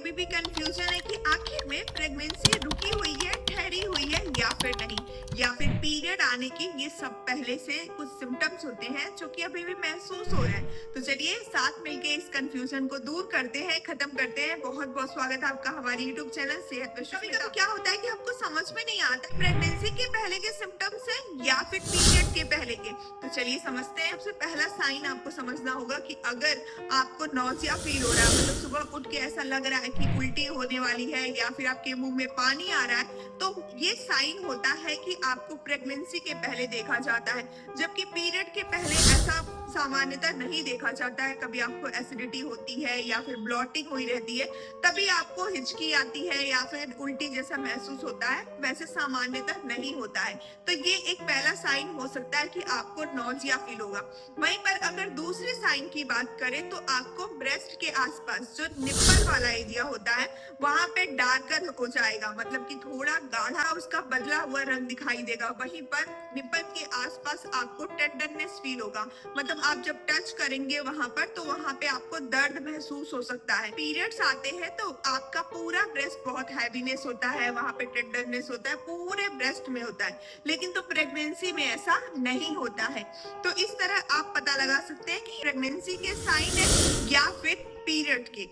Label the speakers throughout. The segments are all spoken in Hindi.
Speaker 1: अभी भी कंफ्यूजन है कि आखिर में प्रेगनेंसी रुकी हुई है, ठहरी हुई है या फिर नहीं, या फिर पीरियड आने की ये सब पहले से कुछ सिम्टम्स होते हैं जो कि अभी भी महसूस हो रहे हैं। तो चलिए साथ मिलके इस कंफ्यूजन को दूर करते हैं, खत्म करते हैं। बहुत बहुत स्वागत है आपका हमारे यूट्यूब चैनल सेहत विश्व में। तो क्या होता है कि आपको समझ में नहीं आता प्रेगनेंसी के पहले के सिम्टम्स है या फिर पीरियड के पहले के। तो चलिए समझते हैं। सबसे पहला साइन आपको समझना होगा कि अगर आपको नौसिया फील हो रहा है, मतलब सुबह उठ के ऐसा लग रहा है कि उल्टी होने वाली है या फिर आपके मुंह में पानी आ रहा है, तो ये साइन होता है कि आपको प्रेगनेंसी के पहले देखा जाता है। जबकि पीरियड के पहले ऐसा सामान्यतः नहीं देखा जाता है। कभी आपको एसिडिटी होती है या फिर ब्लॉटिंग हुई रहती है, तभी आपको हिचकी आती है या फिर उल्टी जैसा महसूस होता है, वैसे सामान्यतः नहीं होता है। तो ये एक पहला साइन हो सकता है कि आपको नौसिया फील होगा। वहीं पर अगर दूसरे साइन की बात करें तो आपको ब्रेस्ट के आसपास जो निप्पल वाला एरिया होता है वहां पे डार्कर हो जाएगा, मतलब कि थोड़ा गाढ़ा उसका बदला हुआ रंग दिखाई देगा। वहीं पर निप्पल के आसपास आपको टेंडरनेस फील होगा, मतलब आप जब टच करेंगे वहां पर तो वहां पे आपको दर्द महसूस हो सकता है। पीरियड्स आते हैं तो आपका पूरा ब्रेस्ट बहुत हैवीनेस होता है, वहां पे टेंडरनेस होता है, पूरे ब्रेस्ट में होता है। लेकिन तो प्रेगनेंसी में ऐसा नहीं होता है। तो इस तरह आप पता लगा सकते हैं कि प्रेगनेंसी के साइन है या फिर पीरियड के।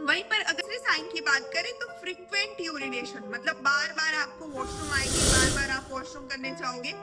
Speaker 1: वहीं पर अगर साइन की बात करें तो फ्रीक्वेंट यूरिनेशन, मतलब बार बार आपको वॉशरूम आएगी, बार बार आप वॉशरूम करने जाओगे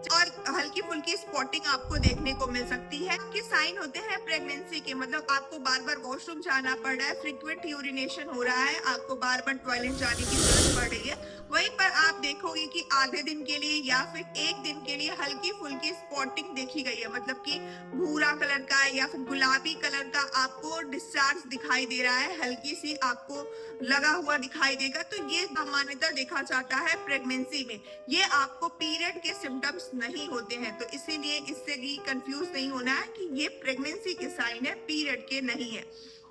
Speaker 1: और हल्की फुल्की स्पॉटिंग आपको देखने को मिल सकती है। कि साइन होते हैं प्रेगनेंसी के, मतलब आपको बार बार वॉशरूम जाना पड़ रहा है, फ्रीक्वेंट यूरिनेशन हो रहा है, आपको बार बार टॉयलेट जाने की जरूरत पड़ रही है। वहीं पर आप देखोगे कि आधे दिन के लिए या फिर एक दिन के लिए हल्की फुल्की स्पॉटिंग देखी गई है, मतलब कि भूरा कलर का या फिर गुलाबी कलर का आपको डिस्चार्ज दिखाई दे रहा है, हल्की सी आपको लगा हुआ दिखाई देगा। तो ये सामान्यतः देखा जाता है प्रेगनेंसी में। ये आपको पीरियड के सिम्टम्स नहीं होते हैं, तो इसीलिए इससे भी कंफ्यूज नहीं होना है कि ये प्रेगनेंसी के साइन है, पीरियड के नहीं है।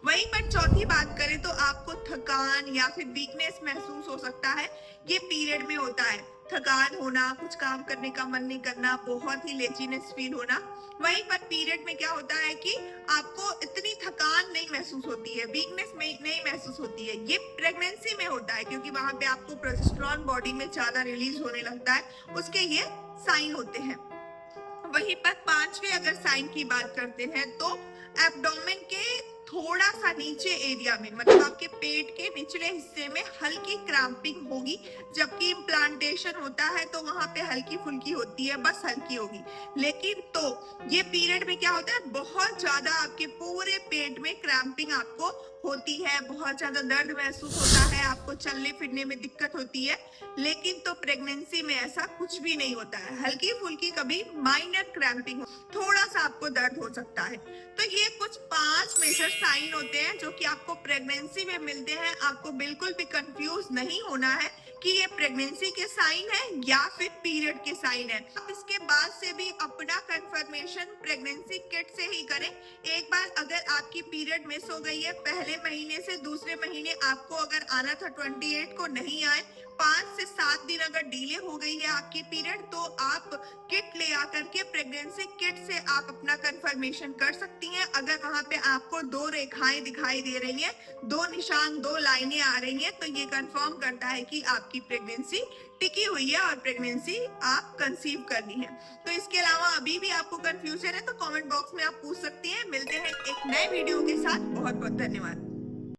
Speaker 1: वहीं पर चौथी बात करें तो आपको थकान या फिर वीकनेस महसूस हो सकता है। ये पीरियड में होता है, थकान होना, कुछ काम करने का मन नहीं करना, बहुत ही लेजीनेस फील होना। वहीं पर पीरियड में क्या होता है कि आपको इतनी थकान नहीं महसूस होती है, वीकनेस में नहीं महसूस होती है। ये प्रेगनेंसी में होता है क्योंकि वहां पे आपको प्रोजेस्टेरॉन बॉडी में ज्यादा रिलीज होने लगता है, उसके ये साइन होते हैं। वहीं पर पांचवे अगर साइन की बात करते हैं तो एब्डोमेन के थोड़ा सा नीचे एरिया में, मतलब आपके पेट के निचले हिस्से में हल्की क्रैम्पिंग होगी। जबकि इम्प्लांटेशन होता है तो वहां पे हल्की फुल्की होती है, बस हल्की होगी। लेकिन तो ये पीरियड में क्या होता है, बहुत ज्यादा आपके पूरे पेट में क्रैम्पिंग आपको होती है, बहुत ज्यादा दर्द महसूस होता है, आपको चलने फिरने में दिक्कत होती है। लेकिन तो प्रेगनेंसी में ऐसा कुछ भी नहीं होता है, हल्की फुल्की कभी माइनर क्रैम्पिंग, थोड़ा सा आपको दर्द हो सकता है। तो ये कुछ 5 मेजर साइन होते हैं जो कि आपको प्रेगनेंसी में मिलते हैं। आपको बिल्कुल भी कंफ्यूज नहीं होना है कि ये प्रेगनेंसी के साइन है या फिर पीरियड के साइन है। आप इसके बाद से भी अपना कंफर्मेशन प्रेगनेंसी किट से ही करें। एक बार अगर आपकी पीरियड मिस हो गई है, पहले महीने से दूसरे महीने आपको अगर आना था 28 को नहीं आए, 5 से 7 दिन अगर डिले हो गई है आपकी पीरियड, तो आप किट ले आकर के प्रेगनेंसी किट से आप अपना कंफर्मेशन कर सकती हैं। अगर वहां पे आपको 2 रेखाएं दिखाई दे रही हैं, 2 निशान, 2 लाइनें आ रही हैं, तो ये कंफर्म करता है कि आपकी प्रेगनेंसी टिकी हुई है और प्रेगनेंसी आप कंसीव करनी है। तो इसके अलावा अभी भी आपको कंफ्यूजन है तो कमेंट बॉक्स में आप पूछ सकती हैं। मिलते हैं एक नए वीडियो के साथ। बहुत बहुत धन्यवाद।